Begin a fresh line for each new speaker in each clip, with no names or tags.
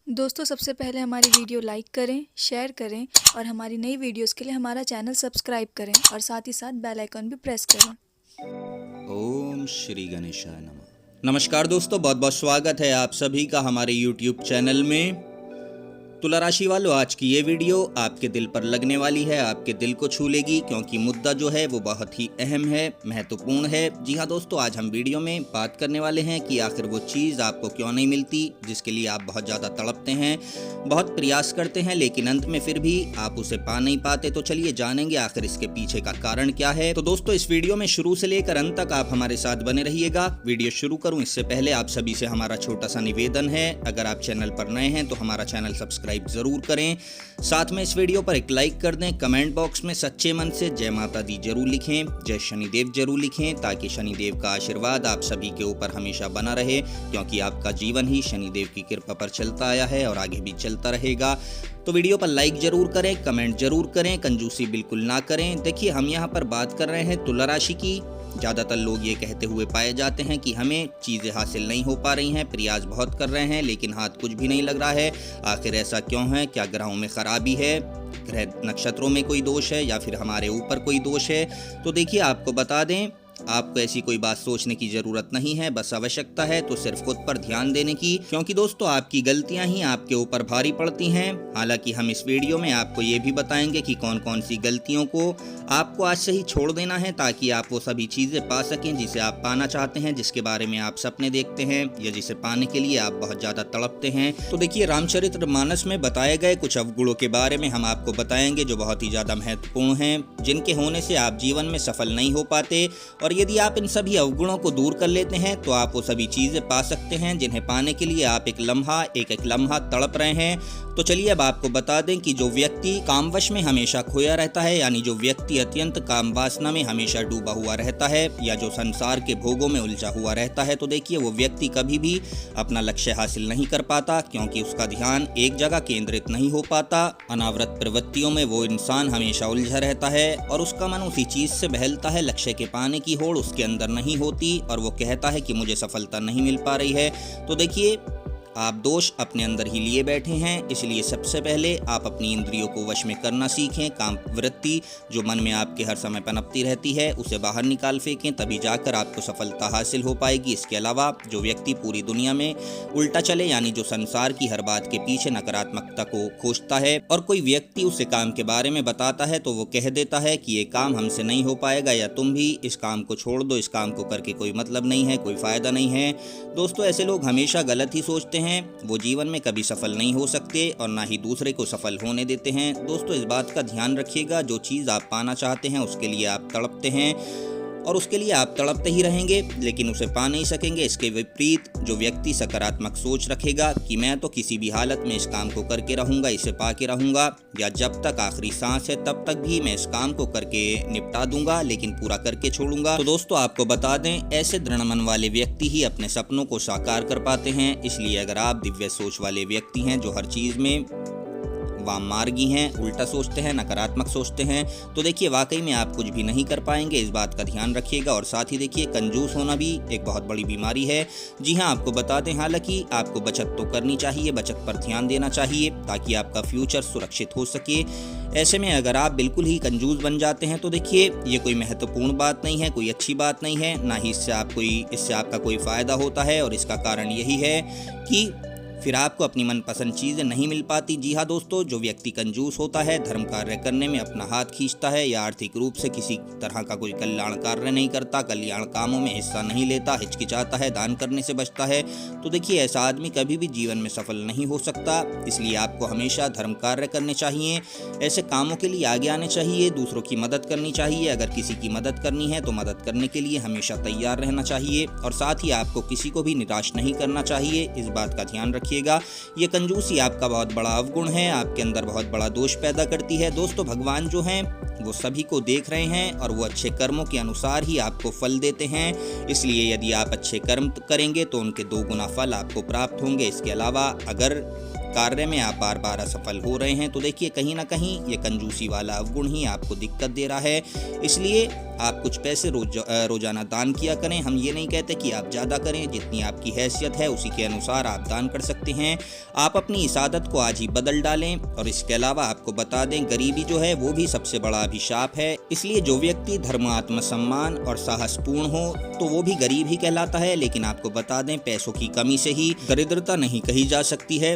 दोस्तों सबसे पहले हमारी वीडियो लाइक करें, शेयर करें और हमारी नई वीडियोस के लिए हमारा चैनल सब्सक्राइब करें और साथ ही साथ बेल आइकन भी प्रेस करें।
ओम श्री गणेशाय नमः। नमस्कार दोस्तों, बहुत बहुत स्वागत है आप सभी का हमारे YouTube चैनल में। तुला राशि वालों, आज की ये वीडियो आपके दिल पर लगने वाली है, आपके दिल को छू लेगी, क्योंकि मुद्दा जो है वो बहुत ही अहम है, महत्वपूर्ण है। जी हाँ दोस्तों, आज हम वीडियो में बात करने वाले हैं कि आखिर वो चीज़ आपको क्यों नहीं मिलती जिसके लिए आप बहुत ज़्यादा तड़पते हैं, बहुत प्रयास करते हैं, लेकिन अंत में फिर भी आप उसे पा नहीं पाते। तो चलिए जानेंगे आखिर इसके पीछे का कारण क्या है। तो दोस्तों इस वीडियो में शुरू से लेकर अंत तक आप हमारे साथ बने रहिएगा। वीडियो शुरू करूँ इससे पहले आप सभी से हमारा छोटा सा निवेदन है, अगर आप चैनल पर नए हैं तो हमारा चैनल सब्सक्राइब जरूर करें, साथ में इस वीडियो पर एक लाइक कर दें, कमेंट बॉक्स में सच्चे मन से जय माता दी जरूर लिखें, जय शनिदेव जरूर लिखें, ताकि शनिदेव का आशीर्वाद आप सभी के ऊपर हमेशा बना रहे, क्योंकि आपका जीवन ही शनिदेव की कृपा पर चलता आया है और आगे भी चलता रहेगा। तो वीडियो पर लाइक जरूर करें, कमेंट जरूर करें, कंजूसी बिल्कुल ना करें। देखिए, हम यहाँ पर बात कर रहे हैं तुला राशि की। ज़्यादातर लोग ये कहते हुए पाए जाते हैं कि हमें चीज़ें हासिल नहीं हो पा रही हैं, प्रयास बहुत कर रहे हैं लेकिन हाथ कुछ भी नहीं लग रहा है। आखिर ऐसा क्यों है? क्या ग्रहों में खराबी है, ग्रह नक्षत्रों में कोई दोष है, या फिर हमारे ऊपर कोई दोष है? तो देखिए, आपको बता दें, आपको ऐसी कोई बात सोचने की जरूरत नहीं है, बस आवश्यकता है तो सिर्फ खुद पर ध्यान देने की, क्योंकि दोस्तों आपकी गलतियां ही आपके ऊपर भारी पड़ती हैं। हालांकि हम इस वीडियो में आपको ये भी बताएंगे कि कौन कौन सी गलतियों को आपको आज से ही छोड़ देना है, ताकि आप वो सभी चीजें पा सकें जिसे आप पाना चाहते हैं, जिसके बारे में आप सपने देखते हैं या जिसे पाने के लिए आप बहुत ज्यादा तड़पते हैं। तो देखिए, रामचरितमानस में बताए गए कुछ अवगुणों के बारे में हम आपको बताएंगे जो बहुत ही ज्यादा महत्वपूर्ण हैं, जिनके होने से आप जीवन में सफल नहीं हो पाते। और यदि आप इन सभी अवगुणों को दूर कर लेते हैं तो आप वो सभी चीजें पा सकते हैं जिन्हें पाने के लिए आप एक लम्हा तड़प रहे हैं। तो चलिए अब आपको बता दें कि जो व्यक्ति कामवश में हमेशा खोया रहता है, यानी जो व्यक्ति अत्यंत काम वासना में हमेशा डूबा हुआ रहता है, या जो संसार के भोगों में उलझा हुआ रहता है, तो देखिए वो व्यक्ति कभी भी अपना लक्ष्य हासिल नहीं कर पाता, क्योंकि उसका ध्यान एक जगह केंद्रित नहीं हो पाता। अनावृत प्रवृत्तियों में वो इंसान हमेशा उलझा रहता है और उसका मन उसी चीज से बहलता है, लक्ष्य के पाने की होड़ उसके अंदर नहीं होती और वो कहता है कि मुझे सफलता नहीं मिल पा रही है। तो देखिए, आप दोष अपने अंदर ही लिए बैठे हैं, इसलिए सबसे पहले आप अपनी इंद्रियों को वश में करना सीखें। काम वृत्ति जो मन में आपके हर समय पनपती रहती है उसे बाहर निकाल फेंकें, तभी जाकर आपको सफलता हासिल हो पाएगी। इसके अलावा जो व्यक्ति पूरी दुनिया में उल्टा चले, यानी जो संसार की हर बात के पीछे नकारात्मकता को खोजता है और कोई व्यक्ति उसे काम के बारे में बताता है तो वो कह देता है कि ये काम हमसे नहीं हो पाएगा, या तुम भी इस काम को छोड़ दो, इस काम को करके कोई मतलब नहीं है, कोई फायदा नहीं है। दोस्तों ऐसे लोग हमेशा गलत ही सोचते हैं, वो जीवन में कभी सफल नहीं हो सकते और ना ही दूसरे को सफल होने देते हैं। दोस्तों इस बात का ध्यान रखिएगा, जो चीज़ आप पाना चाहते हैं उसके लिए आप तड़पते हैं और उसके लिए आप तड़पते ही रहेंगे, लेकिन उसे पा नहीं सकेंगे। इसके विपरीत जो व्यक्ति सकारात्मक सोच रखेगा कि मैं तो किसी भी हालत में इस काम को करके रहूंगा, इसे पा के रहूंगा, या जब तक आखिरी सांस है तब तक भी मैं इस काम को करके निपटा दूंगा, लेकिन पूरा करके छोड़ूंगा। तो दोस्तों आपको बता दें, ऐसे दृढ़ मन वाले व्यक्ति ही अपने सपनों को साकार कर पाते हैं। इसलिए अगर आप दिव्य सोच वाले व्यक्ति हैं जो हर चीज में वाम मार्गी हैं, उल्टा सोचते हैं, नकारात्मक सोचते हैं, तो देखिए वाकई में आप कुछ भी नहीं कर पाएंगे। इस बात का ध्यान रखिएगा। और साथ ही देखिए, कंजूस होना भी एक बहुत बड़ी बीमारी है। जी हाँ, आपको बता दें, हालांकि आपको बचत तो करनी चाहिए, बचत पर ध्यान देना चाहिए ताकि आपका फ्यूचर सुरक्षित हो सके। ऐसे में अगर आप बिल्कुल ही कंजूस बन जाते हैं तो देखिए ये कोई महत्वपूर्ण बात नहीं है, कोई अच्छी बात नहीं है, ना ही इससे आपका कोई फ़ायदा होता है। और इसका कारण यही है कि फिर आपको अपनी मनपसंद चीज़ें नहीं मिल पाती। जी हाँ दोस्तों, जो व्यक्ति कंजूस होता है, धर्म कार्य करने में अपना हाथ खींचता है या आर्थिक रूप से किसी तरह का कोई कल्याण कार्य नहीं करता, कल्याण कामों में हिस्सा नहीं लेता, हिचकिचाता है, दान करने से बचता है, तो देखिए ऐसा आदमी कभी भी जीवन में सफल नहीं हो सकता। इसलिए आपको हमेशा धर्म कार्य करने चाहिए, ऐसे कामों के लिए आगे आने चाहिए, दूसरों की मदद करनी चाहिए। अगर किसी की मदद करनी है तो मदद करने के लिए हमेशा तैयार रहना चाहिए, और साथ ही आपको किसी को भी निराश नहीं करना चाहिए। इस बात का ध्यान रखिए। ये कंजूसी आपका बहुत बड़ा अवगुण है, आपके अंदर बहुत बड़ा दोष पैदा करती है। दोस्तों भगवान जो हैं वो सभी को देख रहे हैं और वो अच्छे कर्मों के अनुसार ही आपको फल देते हैं। इसलिए यदि आप अच्छे कर्म करेंगे तो उनके 2 गुना फल आपको प्राप्त होंगे। इसके अलावा अगर कार्य में आप बार बार असफल हो रहे हैं, तो देखिए कहीं ना कहीं ये कंजूसी वाला अवगुण ही आपको दिक्कत दे रहा है। इसलिए आप कुछ पैसे रोजाना दान किया करें। हम ये नहीं कहते कि आप ज़्यादा करें, जितनी आपकी हैसियत है उसी के अनुसार आप दान कर सकते हैं। आप अपनी इस आदत को आज ही बदल डालें। और इसके अलावा आपको बता दें, गरीबी जो है वो भी सबसे बड़ा अभिशाप है। इसलिए जो व्यक्ति धर्म, आत्मसम्मान और साहसपूर्ण हो तो वो भी गरीब ही कहलाता है। लेकिन आपको बता दें, पैसों की कमी से ही दरिद्रता नहीं कही जा सकती है।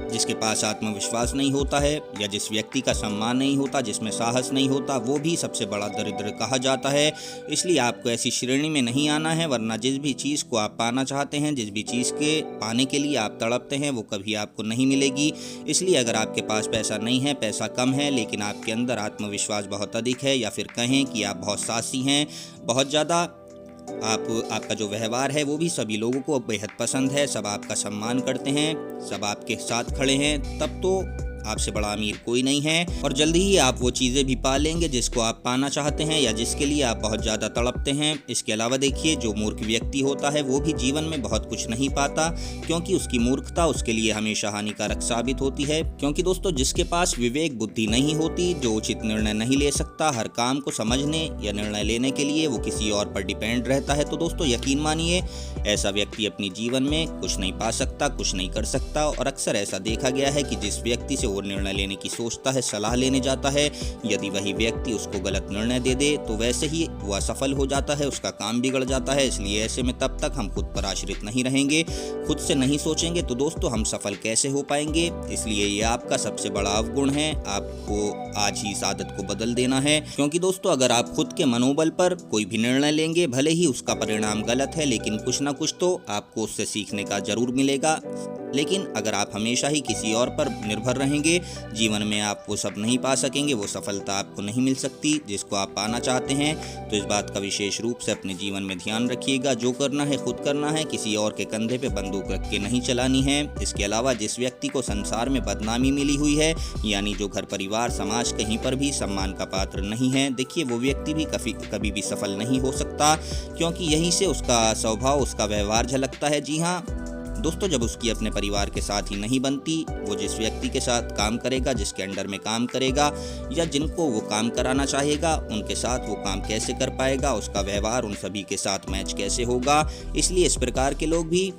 जिसके पास आत्मविश्वास नहीं होता है या जिस व्यक्ति का सम्मान नहीं होता, जिसमें साहस नहीं होता, वो भी सबसे बड़ा दरिद्र कहा जाता है। इसलिए आपको ऐसी श्रेणी में नहीं आना है, वरना जिस भी चीज़ को आप पाना चाहते हैं, जिस भी चीज़ के पाने के लिए आप तड़पते हैं, वो कभी आपको नहीं मिलेगी। इसलिए अगर आपके पास पैसा नहीं है, पैसा कम है, लेकिन आपके अंदर आत्मविश्वास बहुत अधिक है, या फिर कहें कि आप बहुत साहसी हैं, बहुत ज़्यादा आपका जो व्यवहार है वो भी सभी लोगों को बेहद पसंद है, सब आपका सम्मान करते हैं, सब आपके साथ खड़े हैं, तब तो आपसे बड़ा अमीर कोई नहीं है। और जल्दी ही आप वो चीज़ें भी पा लेंगे जिसको आप पाना चाहते हैं या जिसके लिए आप बहुत ज़्यादा तड़पते हैं। इसके अलावा देखिए, जो मूर्ख व्यक्ति होता है वो भी जीवन में बहुत कुछ नहीं पाता, क्योंकि उसकी मूर्खता उसके लिए हमेशा हानिकारक साबित होती है। क्योंकि दोस्तों, जिसके पास विवेक बुद्धि नहीं होती, जो उचित निर्णय नहीं ले सकता, हर काम को समझने या निर्णय लेने के लिए वो किसी और पर डिपेंड रहता है, तो दोस्तों यकीन मानिए ऐसा व्यक्ति अपने जीवन में कुछ नहीं पा सकता, कुछ नहीं कर सकता। और अक्सर ऐसा देखा गया है कि जिस व्यक्ति से वो निर्णय लेने की सोचता है, सलाह लेने जाता है, यदि वही व्यक्ति उसको गलत निर्णय दे दे तो वैसे ही वो असफल हो जाता है, उसका काम बिगड़ जाता है। इसलिए ऐसे में तब तक हम खुद पर आश्रित नहीं रहेंगे, खुद से नहीं सोचेंगे, तो दोस्तों हम सफल कैसे हो पाएंगे। इसलिए ये आपका सबसे बड़ा अवगुण है, आपको आज ही इस आदत को बदल देना है। क्योंकि दोस्तों, अगर आप खुद के मनोबल पर कोई भी निर्णय लेंगे, भले ही उसका परिणाम गलत है, लेकिन कुछ ना कुछ तो आपको उससे सीखने का जरूर मिलेगा। लेकिन अगर आप हमेशा ही किसी और पर निर्भर रहेंगे, जीवन में आप वो सब नहीं पा सकेंगे, वो सफलता आपको नहीं मिल सकती जिसको आप पाना चाहते हैं। तो इस बात का विशेष रूप से अपने जीवन में ध्यान रखिएगा। जो करना है खुद करना है, किसी और के कंधे पे बंदूक रख के नहीं चलानी है। इसके अलावा जिस व्यक्ति को संसार में बदनामी मिली हुई है, यानी जो घर परिवार समाज कहीं पर भी सम्मान का पात्र नहीं है, देखिए वो व्यक्ति भी कभी भी सफल नहीं हो सकता, क्योंकि यहीं से उसका स्वभाव, उसका व्यवहार झलकता है। जी हाँ दोस्तों, जब उसकी अपने परिवार के साथ ही नहीं बनती, वो जिस व्यक्ति के साथ काम करेगा, जिसके अंडर में काम करेगा, या जिनको वो काम कराना चाहेगा, उनके साथ वो काम कैसे कर पाएगा, उसका व्यवहार उन सभी के साथ मैच कैसे होगा। इसलिए इस प्रकार के लोग भी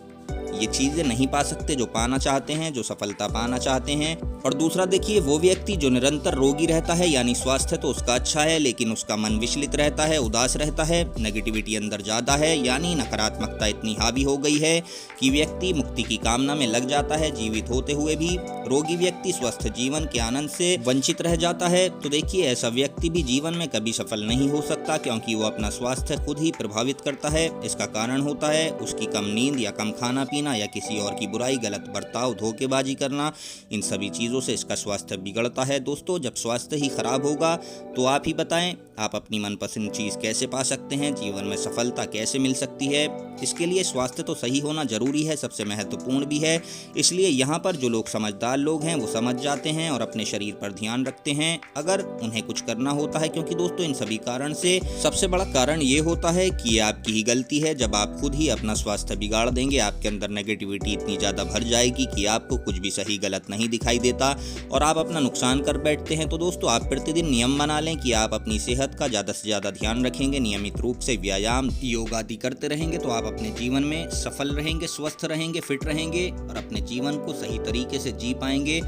ये चीज़ें नहीं पा सकते जो पाना चाहते हैं, जो सफलता पाना चाहते हैं। और दूसरा देखिए, वो व्यक्ति जो निरंतर रोगी रहता है, यानी स्वास्थ्य तो उसका अच्छा है लेकिन उसका मन विचलित रहता है, उदास रहता है, नेगेटिविटी अंदर ज़्यादा है, यानी नकारात्मकता इतनी हावी हो गई है कि व्यक्ति मुक्ति की कामना में लग जाता है जीवित होते हुए भी। रोगी व्यक्ति स्वस्थ जीवन के आनंद से वंचित रह जाता है। तो देखिए, ऐसा व्यक्ति भी जीवन में कभी सफल नहीं हो सकता, क्योंकि वो अपना स्वास्थ्य खुद ही प्रभावित करता है। इसका कारण होता है उसकी कम नींद या कम खाना पीना, या किसी और की बुराई, गलत बर्ताव, धोखेबाजी करना। इन सभी चीज़ों से इसका स्वास्थ्य बिगड़ता है। दोस्तों, जब स्वास्थ्य ही खराब होगा तो आप ही बताएं, आप अपनी मनपसंद चीज़ कैसे पा सकते हैं, जीवन में सफलता कैसे मिल सकती है। इसके लिए स्वास्थ्य तो सही होना जरूरी है, सबसे महत्वपूर्ण भी है। इसलिए यहाँ पर जो लोग समझदार लोग हैं वो समझ जाते हैं और अपने शरीर पर ध्यान रखते हैं अगर उन्हें कुछ करना होता है। क्योंकि दोस्तों, इन सभी कारण से सबसे बड़ा कारण ये होता है कि ये आपकी ही गलती है। जब आप खुद ही अपना स्वास्थ्य बिगाड़ देंगे, आपके अंदर नेगेटिविटी इतनी ज़्यादा भर जाएगी कि आपको कुछ भी सही गलत नहीं दिखाई देता और आप अपना नुकसान कर बैठते हैं। तो दोस्तों, आप प्रतिदिन नियम बना लें कि आप अपनी सेहत का ज़्यादा से ज़्यादा ध्यान रखेंगे, नियमित रूप से व्यायाम, योग आदि करते रहेंगे, तो आप अपने जीवन में सफल रहेंगे, स्वस्थ रहेंगे, फिट रहेंगे और अपने जीवन को सही तरीके से जी पाएंगे।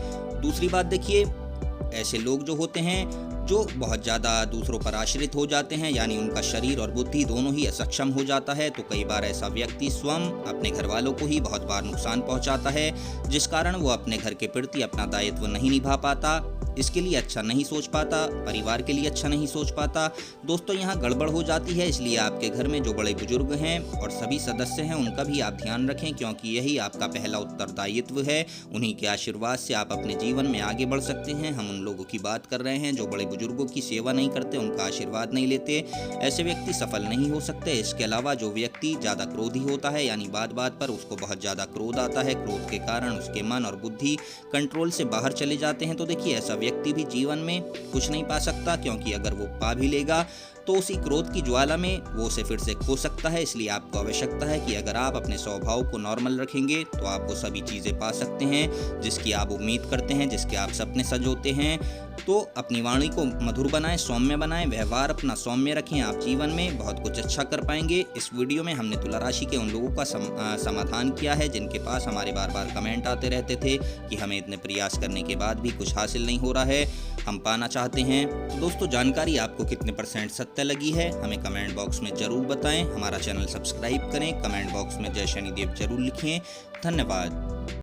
दूसरी बात देखिए, ऐसे लोग जो होते हैं जो बहुत ज़्यादा दूसरों पर आश्रित हो जाते हैं, यानी उनका शरीर और बुद्धि दोनों ही असक्षम हो जाता है, तो कई बार ऐसा व्यक्ति स्वयं अपने घर वालों को ही बहुत बार नुकसान पहुंचाता है, जिस कारण वो अपने घर के प्रति अपना दायित्व नहीं निभा पाता, इसके लिए अच्छा नहीं सोच पाता, परिवार के लिए अच्छा नहीं सोच पाता। दोस्तों, यहाँ गड़बड़ हो जाती है। इसलिए आपके घर में जो बड़े बुजुर्ग हैं और सभी सदस्य हैं उनका भी आप ध्यान रखें, क्योंकि यही आपका पहला उत्तरदायित्व है। उन्हीं के आशीर्वाद से आप अपने जीवन में आगे बढ़ सकते हैं। हम उन लोगों की बात कर रहे हैं जो बड़े बुजुर्गों की सेवा नहीं करते, उनका आशीर्वाद नहीं लेते। ऐसे व्यक्ति सफल नहीं हो सकते। इसके अलावा जो व्यक्ति ज़्यादा क्रोधी होता है, यानी बात बात पर उसको बहुत ज़्यादा क्रोध आता है, क्रोध के कारण उसके मन और बुद्धि कंट्रोल से बाहर चले जाते हैं, तो देखिए ऐसा व्यक्ति भी जीवन में कुछ नहीं पा सकता, क्योंकि अगर वो पा भी लेगा तो उसी क्रोध की ज्वाला में वो उसे फिर से खो सकता है। इसलिए आपको आवश्यकता है कि अगर आप अपने स्वभाव को नॉर्मल रखेंगे तो आप वो सभी चीज़ें पा सकते हैं जिसकी आप उम्मीद करते हैं, जिसके आप सपने सजोते हैं। तो अपनी वाणी को मधुर बनाएं, सौम्य बनाएं, व्यवहार अपना सौम्य रखें। आप जीवन में बहुत कुछ अच्छा कर पाएंगे। इस वीडियो में हमने तुला राशि के उन लोगों का समाधान किया है जिनके पास हमारे बार बार कमेंट आते रहते थे कि हमें इतने प्रयास करने के बाद भी कुछ हासिल नहीं हो रहा है, हम पाना चाहते हैं। तो दोस्तों, जानकारी आपको कितने % सत्य लगी है हमें कमेंट बॉक्स में ज़रूर बताएं। हमारा चैनल सब्सक्राइब करें, कमेंट बॉक्स में जय शनिदेव जरूर लिखें। धन्यवाद।